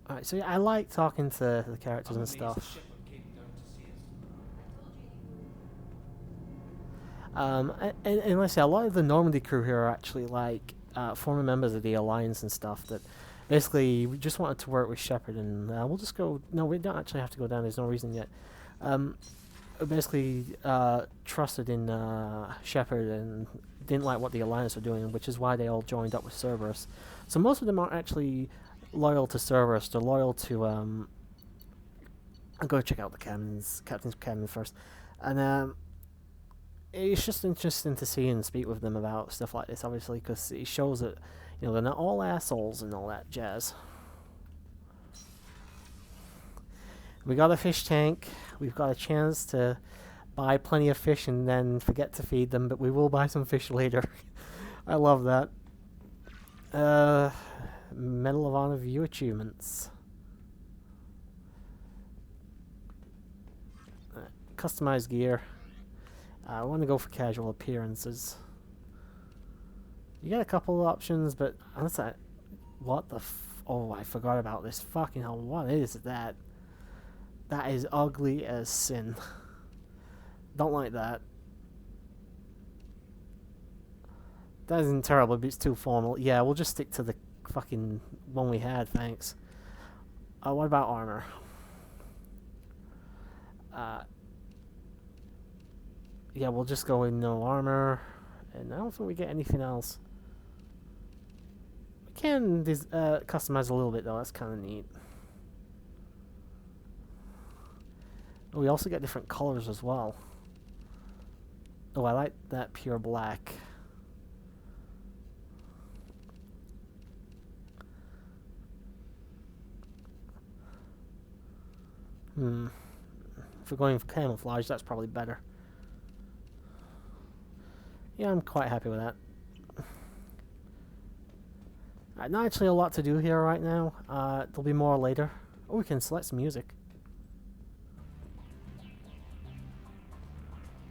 Alright, so yeah, I like talking to the characters I'm and amazed the stuff. ship came down to see us. And let's say a lot of the Normandy crew here are actually like former members of the Alliance and stuff that basically we just wanted to work with Shepard and we'll just go. No, we don't actually have to go down. There's no reason yet. Um, basically trusted in Shepard and didn't like what the Alliance were doing, which is why they all joined up with Cerberus. So most of them aren't actually loyal to Cerberus. They're loyal to. I'll go check out the captain's cabin first, and it's just interesting to see and speak with them about stuff like this, obviously, because it shows that they're not all assholes and all that jazz. We got a fish tank. We've got a chance to buy plenty of fish and then forget to feed them, but we will buy some fish later. I love that. Uh, Medal of Honor view achievements. Customized gear. I want to go for casual appearances. You get a couple of options, but honestly, what the oh, I forgot about this. Fucking hell, what is that? That is ugly as sin. Don't like that. That isn't terrible, but it's too formal. Yeah, we'll just stick to the fucking one we had, thanks. What about armor? Yeah, we'll just go in no armor. And I don't think we get anything else. We can customize a little bit, though. That's kind of neat. Oh, we also get different colors as well. Oh, I like that pure black. If we're going for camouflage, that's probably better. Yeah, I'm quite happy with that. Not actually a lot to do here right now. There'll be more later. Oh, we can select some music.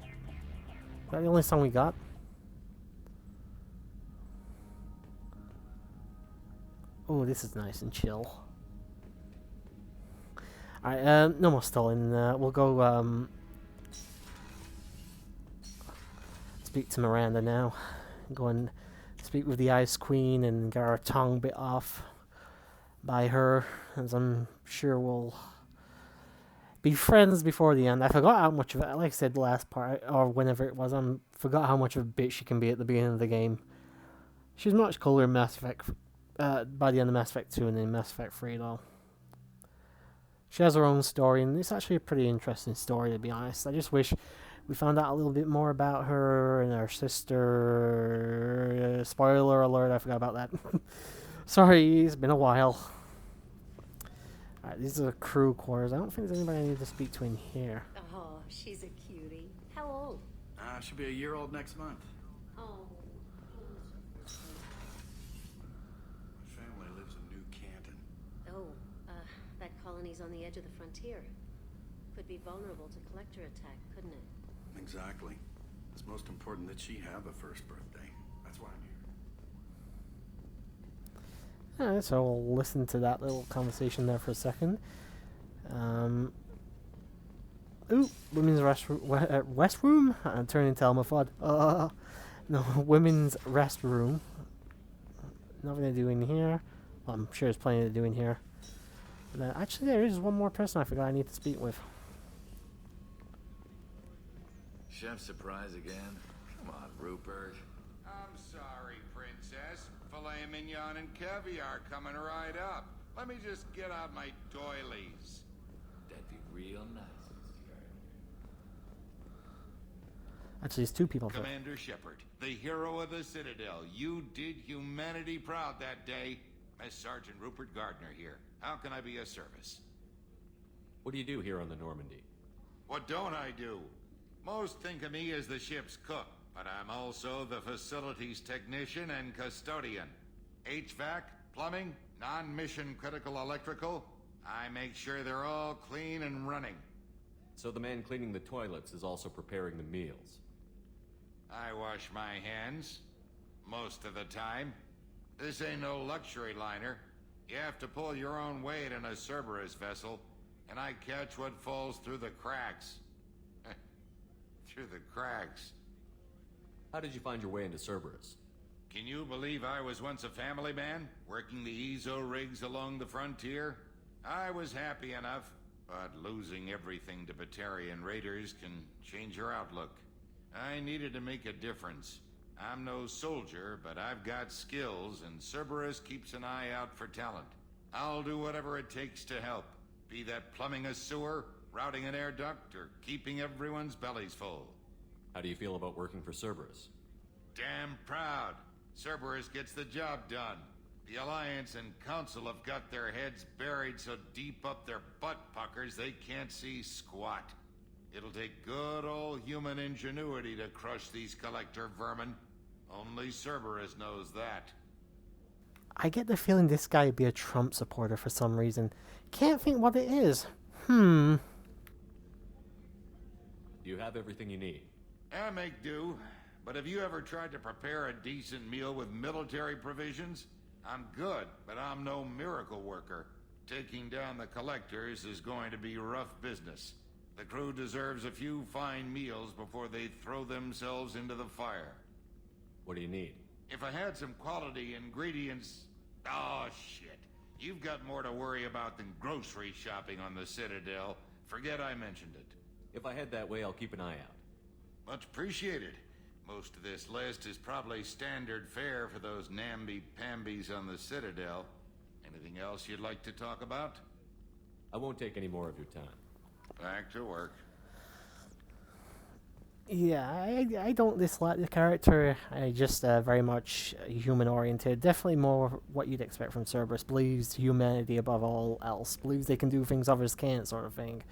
Is that the only song we got? Oh, this is nice and chill. Alright, no more stalling. We'll go speak to Miranda now. Go and speak with the Ice Queen and get our tongue bit off by her, as I'm sure we'll be friends before the end. I forgot how much of it, like I said last part, or whenever it was, I forgot how much of a bitch she can be at the beginning of the game. She's much cooler in Mass Effect, by the end of Mass Effect 2 and in Mass Effect 3 though. She has her own story, and it's actually a pretty interesting story, to be honest. I just wish we found out a little bit more about her and her sister. Spoiler alert, I forgot about that. Sorry, it's been a while. Alright, these are the crew quarters. I don't think there's anybody I need to speak to in here. Oh, she's a cutie. How old? She'll be a year old next month. Oh. My family lives in New Canton. Oh, that colony's on the edge of the frontier. Could be vulnerable to collector attack, couldn't it? Exactly. It's most important that she have a first birthday. That's why I'm here. Alright, so we'll listen to that little conversation there for a second. Ooh, women's restroom? I'm turning to Elmer Fudd. No, women's restroom. Nothing to do in here. Well, I'm sure there's plenty to do in here. But, actually, there is one more person I forgot I need to speak with. Chef surprise again? Come on, Rupert. I'm sorry, Princess. Filet mignon and caviar coming right up. Let me just get out my doilies. That'd be real nice. Actually, it's two people. Commander Shepard, the hero of the Citadel. You did humanity proud that day. Mess Sergeant Rupert Gardner here. How can I be of service? What do you do here on the Normandy? What don't I do? Most think of me as the ship's cook, but I'm also the facilities technician and custodian. HVAC, plumbing, non-mission critical electrical. I make sure they're all clean and running. So the man cleaning the toilets is also preparing the meals. I wash my hands. Most of the time. This ain't no luxury liner. You have to pull your own weight in a Cerberus vessel, and I catch what falls through the cracks. Through the cracks. How did you find your way into Cerberus? Can you believe I was once a family man, working the EZO rigs along the frontier? I was happy enough, but losing everything to Batarian raiders can change your outlook. I needed to make a difference. I'm no soldier, but I've got skills, and Cerberus keeps an eye out for talent. I'll do whatever it takes to help, be that plumbing a sewer, routing an air duct, or keeping everyone's bellies full. How do you feel about working for Cerberus? Damn proud. Cerberus gets the job done. The Alliance and Council have got their heads buried so deep up their butt puckers they can't see squat. It'll take good old human ingenuity to crush these collector vermin. Only Cerberus knows that. I get the feeling this guy would be a Trump supporter for some reason. Can't think what it is. Do you have everything you need? I make do. But have you ever tried to prepare a decent meal with military provisions? I'm good, but I'm no miracle worker. Taking down the collectors is going to be rough business. The crew deserves a few fine meals before they throw themselves into the fire. What do you need? If I had some quality ingredients... Oh, shit. You've got more to worry about than grocery shopping on the Citadel. Forget I mentioned it. If I head that way, I'll keep an eye out. Much appreciated. Most of this list is probably standard fare for those namby-pambies on the Citadel. Anything else you'd like to talk about? I won't take any more of your time. Back to work. Yeah, I don't dislike the character. I just very much human-oriented. Definitely more what you'd expect from Cerberus. Believes humanity above all else. Believes they can do things others can't, sort of thing.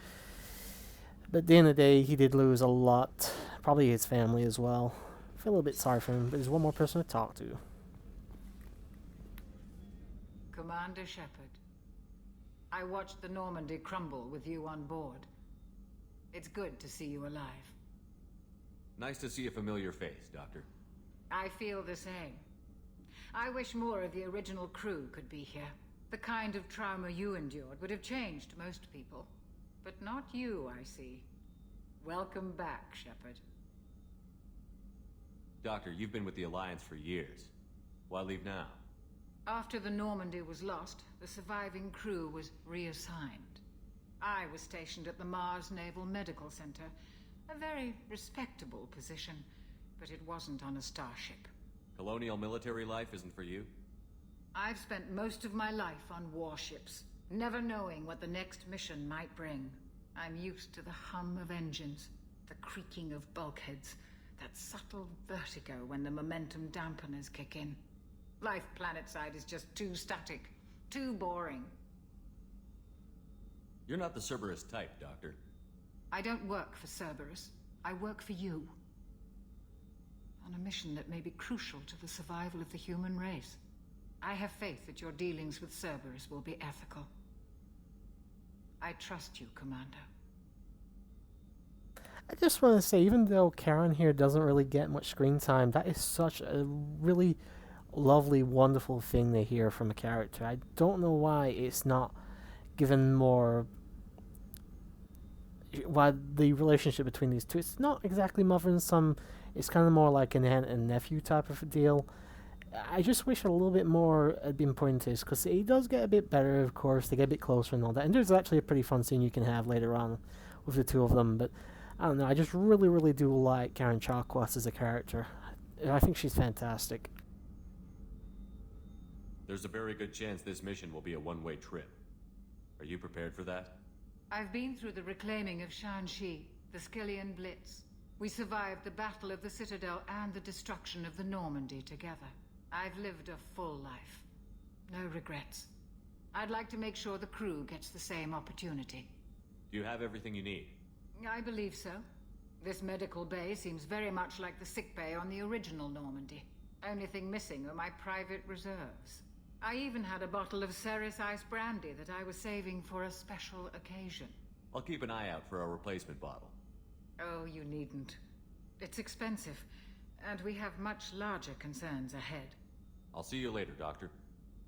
But at the end of the day, he did lose a lot. Probably his family as well. I feel a little bit sorry for him, but there's one more person to talk to. Commander Shepard, I watched the Normandy crumble with you on board. It's good to see you alive. Nice to see a familiar face, Doctor. I feel the same. I wish more of the original crew could be here. The kind of trauma you endured would have changed most people. But not you, I see. Welcome back, Shepard. Doctor, you've been with the Alliance for years. Why leave now? After the Normandy was lost, the surviving crew was reassigned. I was stationed at the Mars Naval Medical Center. A very respectable position, but it wasn't on a starship. Colonial military life isn't for you? I've spent most of my life on warships, never knowing what the next mission might bring. I'm used to the hum of engines, the creaking of bulkheads, that subtle vertigo when the momentum dampeners kick in. Life planetside is just too static, too boring. You're not the Cerberus type, Doctor. I don't work for Cerberus. I work for you. On a mission that may be crucial to the survival of the human race. I have faith that your dealings with Cerberus will be ethical. I trust you, Commander. I just want to say, even though Karen here doesn't really get much screen time, that is such a really lovely, wonderful thing to hear from a character. I don't know why it's not given more... Why the relationship between these two, it's not exactly mother and son, it's kind of more like an aunt and nephew type of a deal. I just wish a little bit more had been put into this, because he does get a bit better, of course, they get a bit closer and all that, and there's actually a pretty fun scene you can have later on with the two of them, but I don't know, I just really, really do like Karen Chakwas as a character. I think she's fantastic. There's a very good chance this mission will be a one-way trip. Are you prepared for that? I've been through the reclaiming of Shanxi, the Skillian Blitz. We survived the Battle of the Citadel and the destruction of the Normandy together. I've lived a full life. No regrets. I'd like to make sure the crew gets the same opportunity. Do you have everything you need? I believe so. This medical bay seems very much like the sick bay on the original Normandy. Only thing missing are my private reserves. I even had a bottle of Ceres Ice brandy that I was saving for a special occasion. I'll keep an eye out for a replacement bottle. Oh, you needn't. It's expensive, and we have much larger concerns ahead. I'll see you later, Doctor.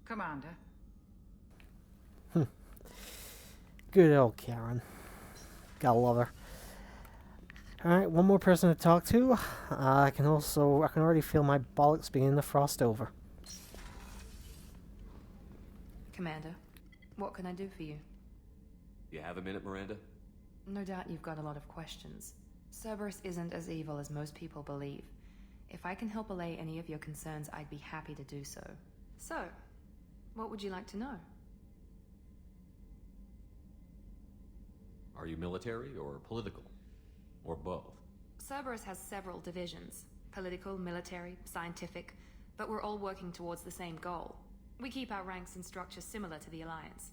Commander, Good old Karen. Gotta love her. Alright, one more person to talk to. I can already feel my bollocks beginning to frost over. Commander, what can I do for you? You have a minute, Miranda? No doubt you've got a lot of questions. Cerberus isn't as evil as most people believe. If I can help allay any of your concerns, I'd be happy to do so. So, what would you like to know? Are you military or political? Or both? Cerberus has several divisions. Political, military, scientific, but we're all working towards the same goal. We keep our ranks and structure similar to the Alliance.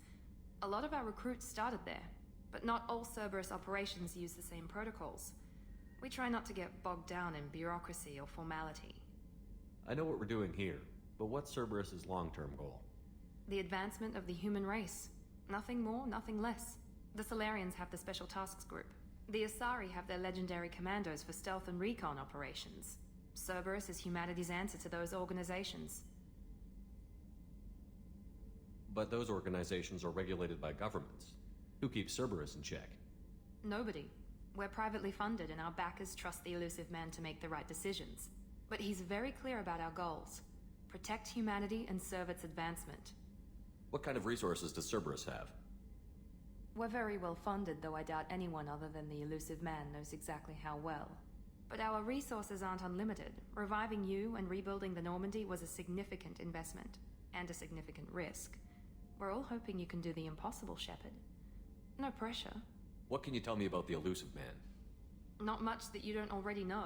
A lot of our recruits started there, but not all Cerberus operations use the same protocols. We try not to get bogged down in bureaucracy or formality. I know what we're doing here, but what's Cerberus's long-term goal? The advancement of the human race. Nothing more, nothing less. The Solarians have the Special Tasks Group. The Asari have their legendary commandos for stealth and recon operations. Cerberus is humanity's answer to those organizations. But those organizations are regulated by governments. Who keeps Cerberus in check? Nobody. We're privately funded and our backers trust the elusive man to make the right decisions. But he's very clear about our goals. Protect humanity and serve its advancement. What kind of resources does Cerberus have? We're very well funded, though I doubt anyone other than the elusive man knows exactly how well. But our resources aren't unlimited. Reviving you and rebuilding the Normandy was a significant investment. And a significant risk. We're all hoping you can do the impossible, Shepard. No pressure. What can you tell me about the elusive man? Not much that you don't already know.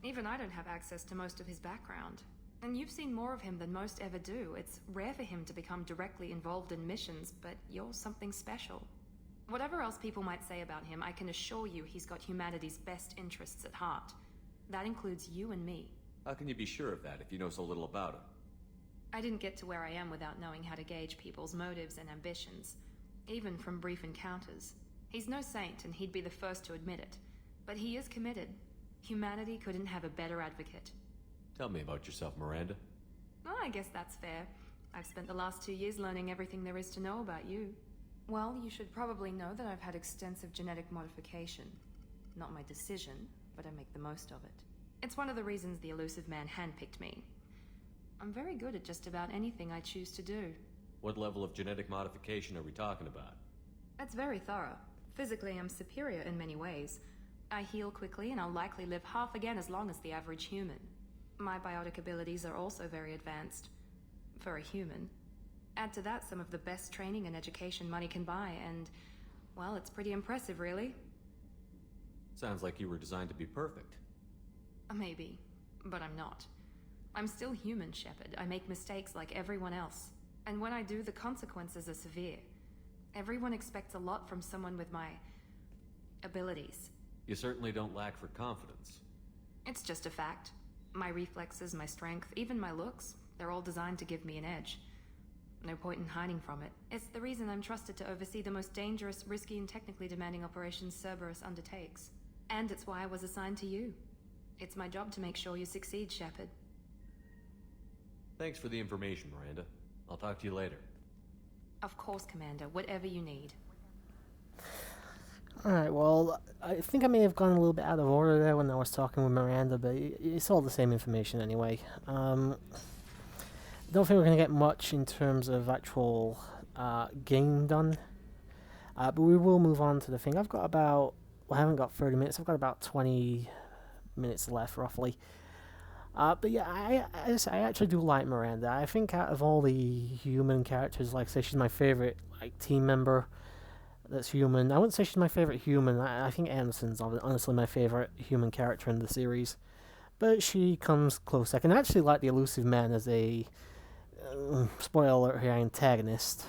Even I don't have access to most of his background. And you've seen more of him than most ever do. It's rare for him to become directly involved in missions, but you're something special. Whatever else people might say about him, I can assure you he's got humanity's best interests at heart. That includes you and me. How can you be sure of that if you know so little about him? I didn't get to where I am without knowing how to gauge people's motives and ambitions, even from brief encounters. He's no saint, and he'd be the first to admit it. But he is committed. Humanity couldn't have a better advocate. Tell me about yourself, Miranda. Oh, I guess that's fair. I've spent the last 2 years learning everything there is to know about you. Well, you should probably know that I've had extensive genetic modification. Not my decision, but I make the most of it. It's one of the reasons the elusive man handpicked me. I'm very good at just about anything I choose to do. What level of genetic modification are we talking about? That's very thorough. Physically, I'm superior in many ways. I heal quickly, and I'll likely live half again as long as the average human. My biotic abilities are also very advanced. For a human. Add to that some of the best training and education money can buy, and, well, it's pretty impressive, really. Sounds like you were designed to be perfect. Maybe, but I'm not. I'm still human, Shepard. I make mistakes like everyone else. And when I do, the consequences are severe. Everyone expects a lot from someone with my abilities. You certainly don't lack for confidence. It's just a fact. My reflexes, my strength, even my looks, they're all designed to give me an edge. No point in hiding from it. It's the reason I'm trusted to oversee the most dangerous, risky, and technically demanding operations Cerberus undertakes. And it's why I was assigned to you. It's my job to make sure you succeed, Shepard. Thanks for the information, Miranda. I'll talk to you later. Of course, Commander. Whatever you need. Alright, well, I think I may have gone a little bit out of order there when I was talking with Miranda, but it's all the same information anyway. Don't think we're going to get much in terms of actual game done, but we will move on to the thing. I've got about, well, I haven't got 30 minutes, I've got about 20 minutes left, roughly. But yeah, I actually do like Miranda. I think out of all the human characters, like I say, she's my favorite like team member that's human. I wouldn't say she's my favorite human. I think Anderson's honestly my favorite human character in the series. But she comes close second. I actually like the elusive man as a, spoiler alert here, antagonist.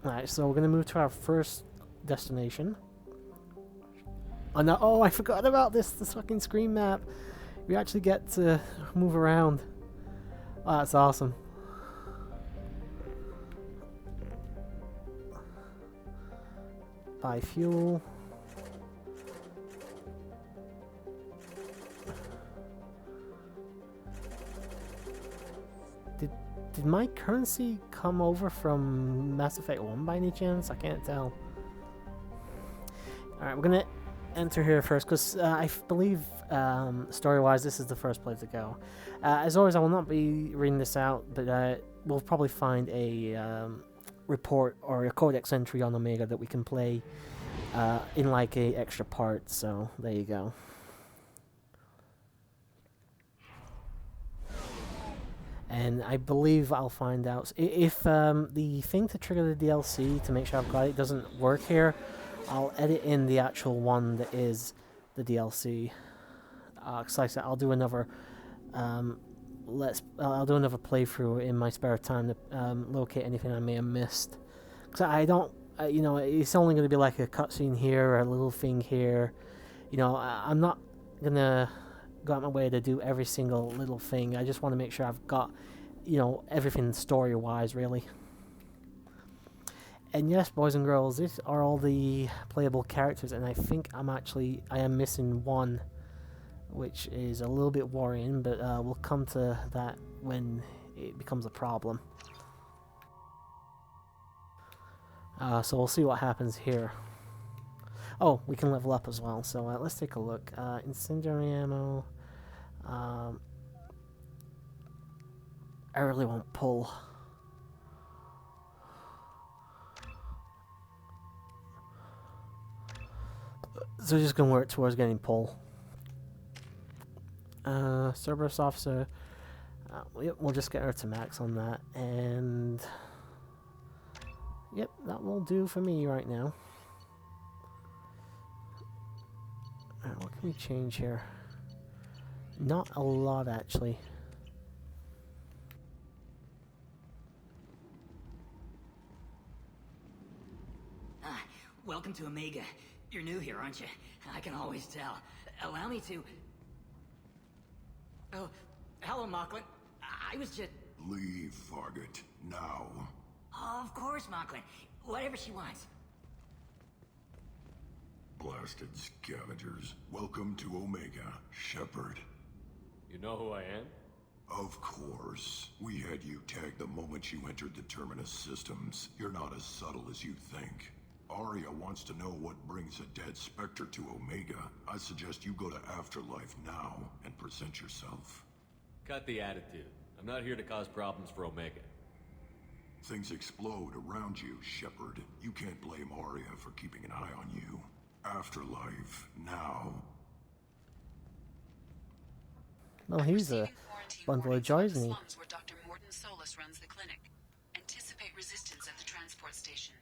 Alright, so we're going to move to our first destination. Oh, no, oh, I forgot about this fucking screen map. We actually get to move around. Oh, that's awesome. Buy fuel. Did my currency come over from Mass Effect 1 by any chance? I can't tell. Alright, we're gonna enter here first, because I believe story-wise this is the first place to go. As always, I will not be reading this out, but we'll probably find a report or a codex entry on Omega that we can play in like a extra part, so there you go. And I believe I'll find out if the thing to trigger the DLC to make sure I've got it doesn't work here. I'll edit in the actual one that is the DLC. Cause like I said, I'll do another I'll do another playthrough in my spare time to locate anything I may have missed. Cause I don't, you know, it's only going to be like a cutscene here or a little thing here. You know, I'm not gonna go out my way to do every single little thing. I just want to make sure I've got, you know, everything story-wise, really. And yes, boys and girls, these are all the playable characters, and I think I am missing one, which is a little bit worrying, but we'll come to that when it becomes a problem. So we'll see what happens here. Oh, we can level up as well, so let's take a look. Incendiary ammo. I really won't pull. So we're just going to work towards getting pull. Cerberus officer. We'll just get her to max on that. And yep, that will do for me right now. Alright, what can we change here? Not a lot, actually. Welcome to Omega. You're new here, aren't you? I can always tell. Allow me to... Oh, hello, Mocklin. I was just... Leave, Fargate. Now. Oh, of course, Mocklin. Whatever she wants. Blasted scavengers. Welcome to Omega, Shepard. You know who I am? Of course. We had you tagged the moment you entered the Terminus systems. You're not as subtle as you think. Arya wants to know what brings a dead Spectre to Omega. I suggest you go to Afterlife now and present yourself. Cut the attitude. I'm not here to cause problems for Omega. Things explode around you, Shepard. You can't blame Arya for keeping an eye on you. Afterlife, now. Well, he's a bundle of joys, isn't he? Where Dr. Morton Solus runs the clinic. Anticipate resistance at the transport station.